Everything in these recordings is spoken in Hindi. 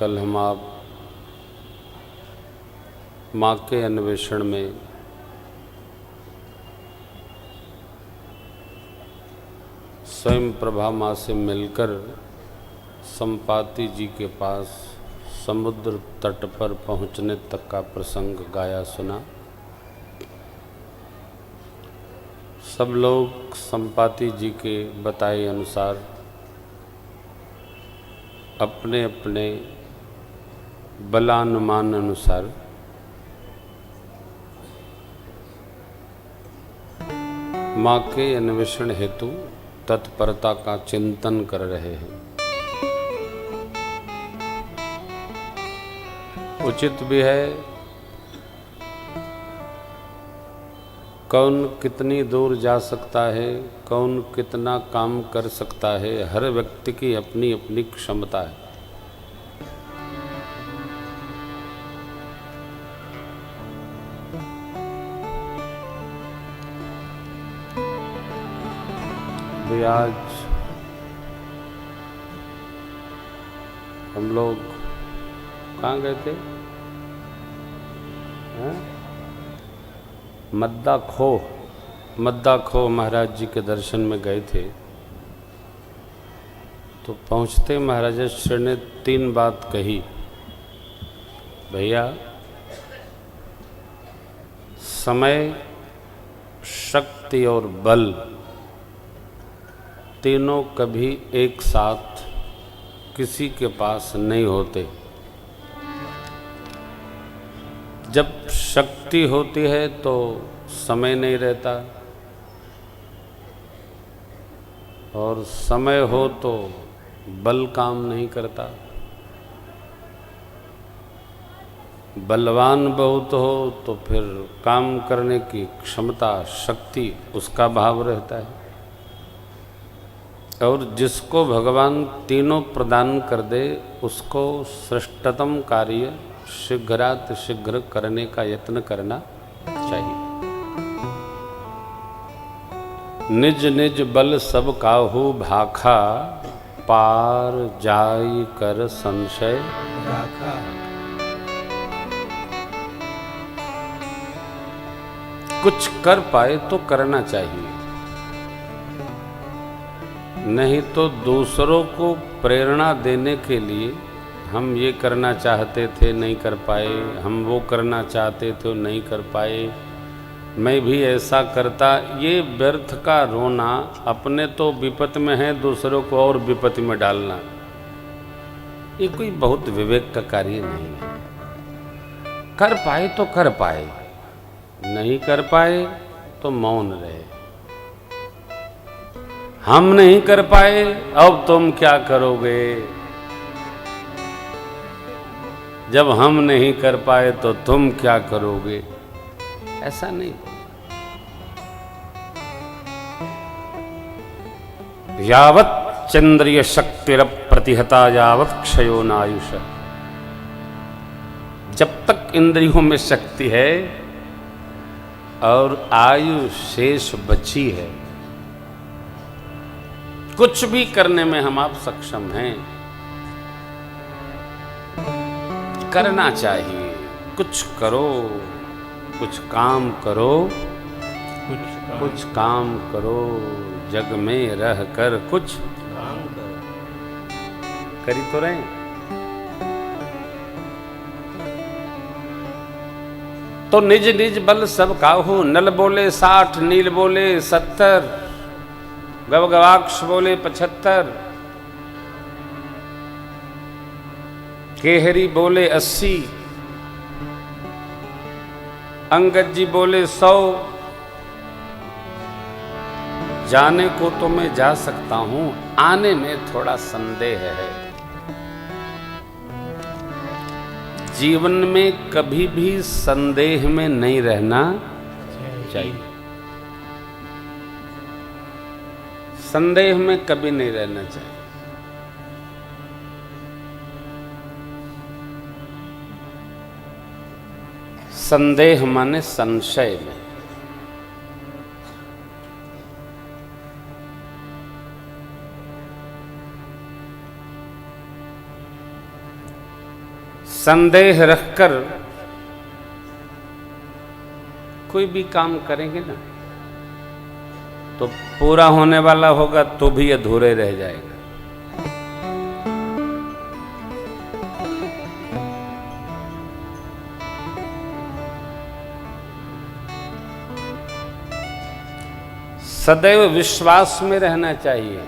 कल हम आप माँ के अन्वेषण में स्वयं प्रभा माँ से मिलकर संपाति जी के पास समुद्र तट पर पहुँचने तक का प्रसंग गाया सुना। सब लोग संपाति जी के बताए अनुसार अपने अपने बलानुमान अनुसार माँ के अन्वेषण हेतु तत्परता का चिंतन कर रहे हैं। उचित भी है, कौन कितनी दूर जा सकता है, कौन कितना काम कर सकता है, हर व्यक्ति की अपनी अपनी क्षमता है। भी आज हम लोग कहाँ गए थे? मद्दा खो महाराज जी के दर्शन में गए थे। तो पहुँचते महाराजेश्वर ने 3 बात कही। भैया, समय, शक्ति और बल तीनों कभी एक साथ किसी के पास नहीं होते। जब शक्ति होती है तो समय नहीं रहता, और समय हो तो बल काम नहीं करता। बलवान बहुत हो तो फिर काम करने की क्षमता, शक्ति, उसका भाव रहता है। और जिसको भगवान तीनों प्रदान कर दे उसको श्रेष्ठतम कार्य शीघ्राति शीघ्र करने का यत्न करना चाहिए। निज निज बल सब काहू भाखा, पार जाई कर संशय राखा। कुछ कर पाए तो करना चाहिए, नहीं तो दूसरों को प्रेरणा देने के लिए हम ये करना चाहते थे नहीं कर पाए, हम वो करना चाहते थे नहीं कर पाए, मैं भी ऐसा करता, ये व्यर्थ का रोना, अपने तो विपत्ति में है, दूसरों को और विपत्ति में डालना, ये कोई बहुत विवेक का कार्य नहीं है। कर पाए तो कर पाए, नहीं कर पाए तो मौन रहे। हम नहीं कर पाए, अब तुम क्या करोगे? जब हम नहीं कर पाए तो तुम क्या करोगे? ऐसा नहीं। यावत् चंद्रिय शक्तिर प्रतिहता यावत् क्षयो नायुष। जब तक इंद्रियों में शक्ति है और आयु शेष बची है, कुछ भी करने में हम आप सक्षम हैं। करना चाहिए, कुछ करो, कुछ काम करो, कुछ काम करो, जग में रह कर कुछ काम करो। करी तो रहे। तो निज निज बल सब काहू, नल बोले 60, नील बोले 70, गवगवाक्ष बोले 75, केहरी बोले 80, अंगद जी बोले 100। जाने को तो मैं जा सकता हूं, आने में थोड़ा संदेह है। जीवन में कभी भी संदेह में नहीं रहना चाहिए। संदेह में कभी नहीं रहना चाहिए। संदेह माने संशय में। संदेह रखकर कोई भी काम करेंगे ना तो पूरा होने वाला होगा तो भी अधूरे रह जाएगा। सदैव विश्वास में रहना चाहिए।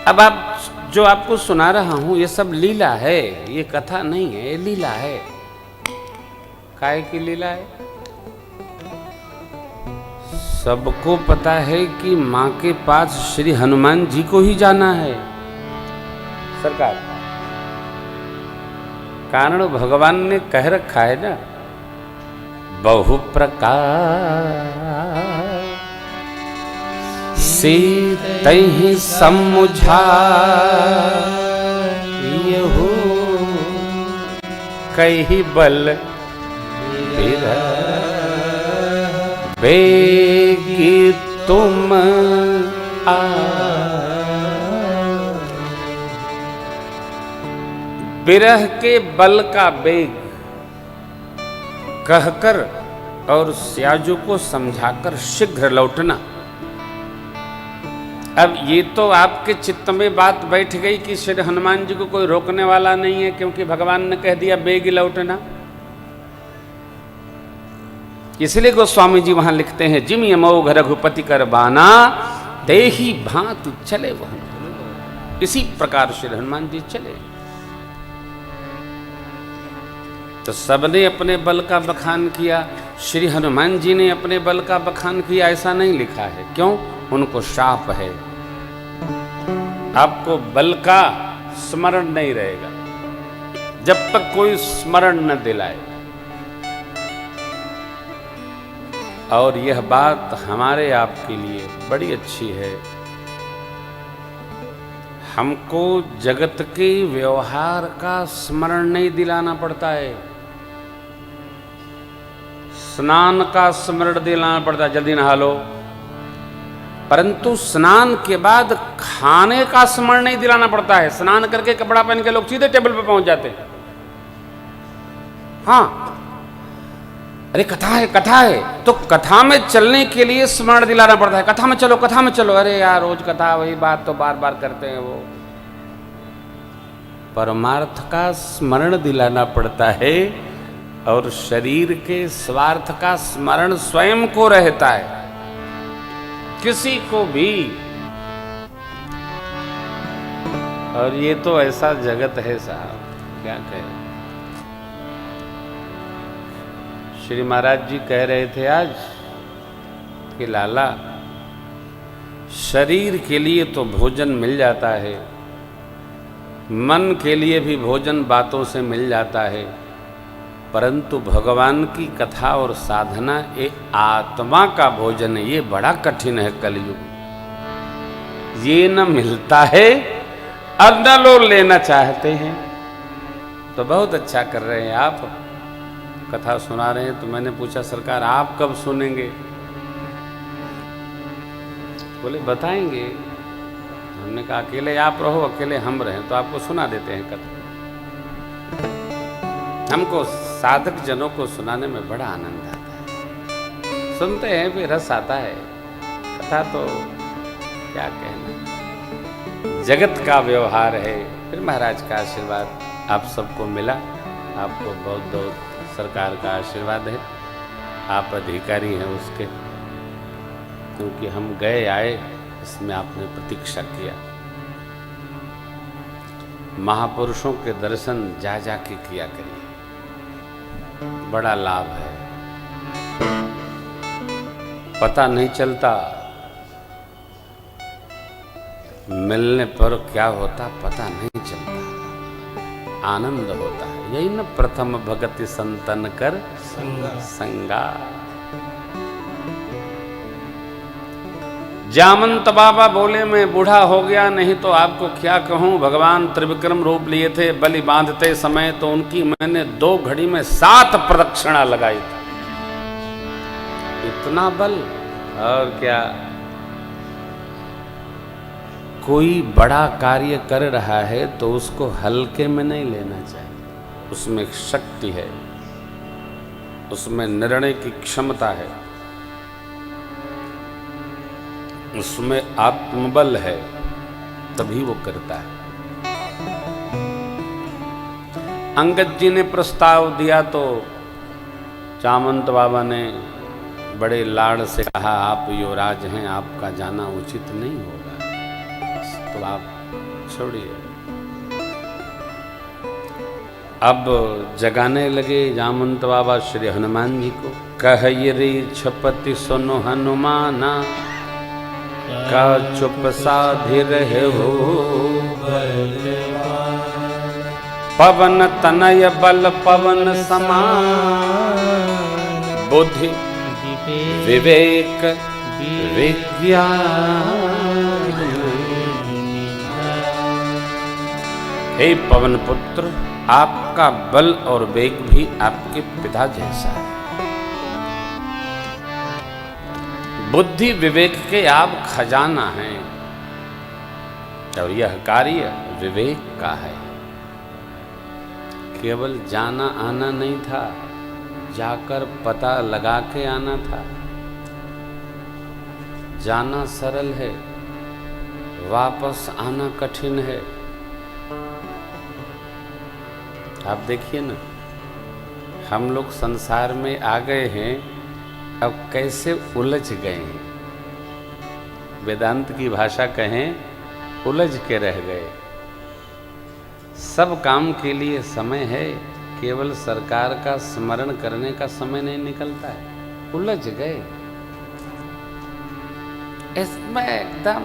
अब आप जो आपको सुना रहा हूं ये सब लीला है, ये कथा नहीं है, ये लीला है। काहे की लीला है? सबको पता है कि मां के पास श्री हनुमान जी को ही जाना है सरकार। कारण भगवान ने कह रखा है ना, बहु प्रकार सीतहि समुझायहु कहि बल बेगी तुम आ। विरह के बल का बेग कहकर और स्याजू को समझाकर शीघ्र लौटना। अब ये तो आपके चित्त में बात बैठ गई कि श्री हनुमान जी को कोई रोकने वाला नहीं है, क्योंकि भगवान ने कह दिया बेग लौटना। इसलिए गोस्वामी जी वहां लिखते हैं, जिम यमोघ रघुपति कर बाना ते ही भांति चले वह। इसी प्रकार श्री हनुमान जी चले। तो सबने अपने बल का बखान किया, श्री हनुमान जी ने अपने बल का बखान किया ऐसा नहीं लिखा है। क्यों? उनको शाप है, आपको बल का स्मरण नहीं रहेगा जब तक कोई स्मरण न दिलाए। और यह बात हमारे आपके लिए बड़ी अच्छी है। हमको जगत के व्यवहार का स्मरण नहीं दिलाना पड़ता है, स्नान का स्मरण दिलाना पड़ता है, जल्दी नहा लो। परंतु स्नान के बाद खाने का स्मरण नहीं दिलाना पड़ता है। स्नान करके कपड़ा पहन के लोग सीधे टेबल पे पहुंच जाते हैं। हाँ, अरे कथा है, कथा है, तो कथा में चलने के लिए स्मरण दिलाना पड़ता है। कथा में चलो, कथा में चलो। अरे यार रोज कथा वही बात तो बार बार करते हैं। वो परमार्थ का स्मरण दिलाना पड़ता है और शरीर के स्वार्थ का स्मरण स्वयं को रहता है, किसी को भी। और ये तो ऐसा जगत है साहब, क्या कहें। श्री महाराज जी कह रहे थे आज कि लाला, शरीर के लिए तो भोजन मिल जाता है, मन के लिए भी भोजन बातों से मिल जाता है, परंतु भगवान की कथा और साधना ये आत्मा का भोजन है, ये बड़ा कठिन है कलयुग। ये न मिलता है और न लोग लेना चाहते हैं। तो बहुत अच्छा कर रहे हैं आप, कथा सुना रहे हैं। तो मैंने पूछा सरकार आप कब सुनेंगे? बोले बताएंगे। हमने कहा अकेले आप रहो, अकेले हम रहें तो आपको सुना देते हैं कथा। हमको साधक जनों को सुनाने में बड़ा आनंद आता है, सुनते हैं भी रस आता है। कथा तो क्या कहना, जगत का व्यवहार है। फिर महाराज का आशीर्वाद आप सबको मिला, आपको बहुत बहुत सरकार का आशीर्वाद है। आप अधिकारी हैं उसके, क्योंकि हम गए आए इसमें आपने प्रतीक्षा किया। महापुरुषों के दर्शन जा जा के किया करिए, बड़ा लाभ है। पता नहीं चलता मिलने पर क्या होता, पता नहीं चलता, आनंद होता है। यही न प्रथम भगति संतन कर संगा। जामंत बाबा बोले मैं बूढ़ा हो गया, नहीं तो आपको क्या कहूं। भगवान त्रिविक्रम रूप लिए थे, बलि बांधते समय तो उनकी मैंने 2 घड़ी में 7 प्रदक्षिणा लगाई थी। इतना बल। और क्या, कोई बड़ा कार्य कर रहा है तो उसको हल्के में नहीं लेना चाहिए। उसमें शक्ति है, उसमें निर्णय की क्षमता है, उसमें आत्मबल है, तभी वो करता है। अंगद जी ने प्रस्ताव दिया तो चामंत बाबा ने बड़े लाड़ से कहा, आप युवराज हैं, आपका जाना उचित नहीं होगा, तो आप छोड़िए। अब जगाने लगे जामंत बाबा श्री हनुमान जी को। कहयरी छपति सुनो हनुमाना, का चुप साधि रहे हो, पवन तनय बल पवन समान, बुद्धि विवेक विज्ञान। हे पवन पुत्र, आपका बल और वेग भी आपके पिता जैसा है। बुद्धि विवेक के आप खजाना हैं, और यह कार्य विवेक का है। केवल जाना आना नहीं था, जाकर पता लगा के आना था। जाना सरल है, वापस आना कठिन है। आप देखिए ना, हम लोग संसार में आ गए हैं, अब कैसे उलझ गए हैं। वेदांत की भाषा कहें, उलझ के रह गए। सब काम के लिए समय है, केवल सरकार का स्मरण करने का समय नहीं निकलता है। उलझ गए इसमें एकदम।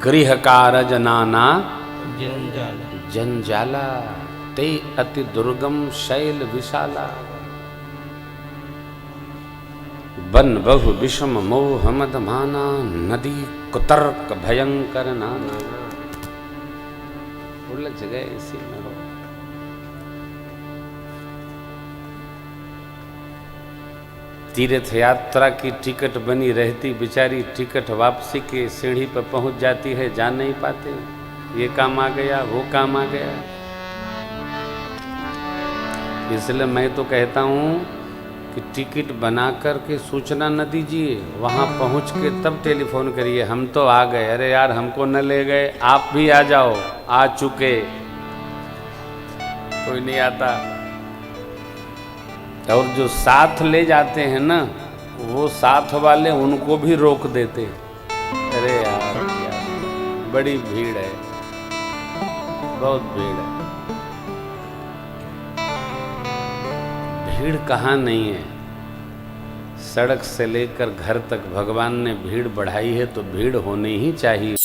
गृह कारज नाना जंजाला, ते अति दुर्गम शैल विशाला, बन बहु विषम मोह मद माना, नदी कुतर्क भयंकर नाना। उलझ गए इसी में हो। तीर्थ यात्रा की टिकट बनी रहती, बेचारी टिकट वापसी के सीढ़ी पर पहुंच जाती है, जा नहीं पाते। ये काम आ गया, वो काम आ गया। इसलिए मैं तो कहता हूं कि टिकट बना कर के सूचना न दीजिए, वहां पहुंच के तब टेलीफोन करिए, हम तो आ गए, अरे यार हमको न ले गए, आप भी आ जाओ, आ चुके। कोई नहीं आता। और जो साथ ले जाते हैं ना, वो साथ वाले उनको भी रोक देते, अरे यार बड़ी भीड़ है, बहुत भीड़ है। भीड़ कहाँ नहीं है, सड़क से लेकर घर तक भगवान ने भीड़ बढ़ाई है, तो भीड़ होनी ही चाहिए।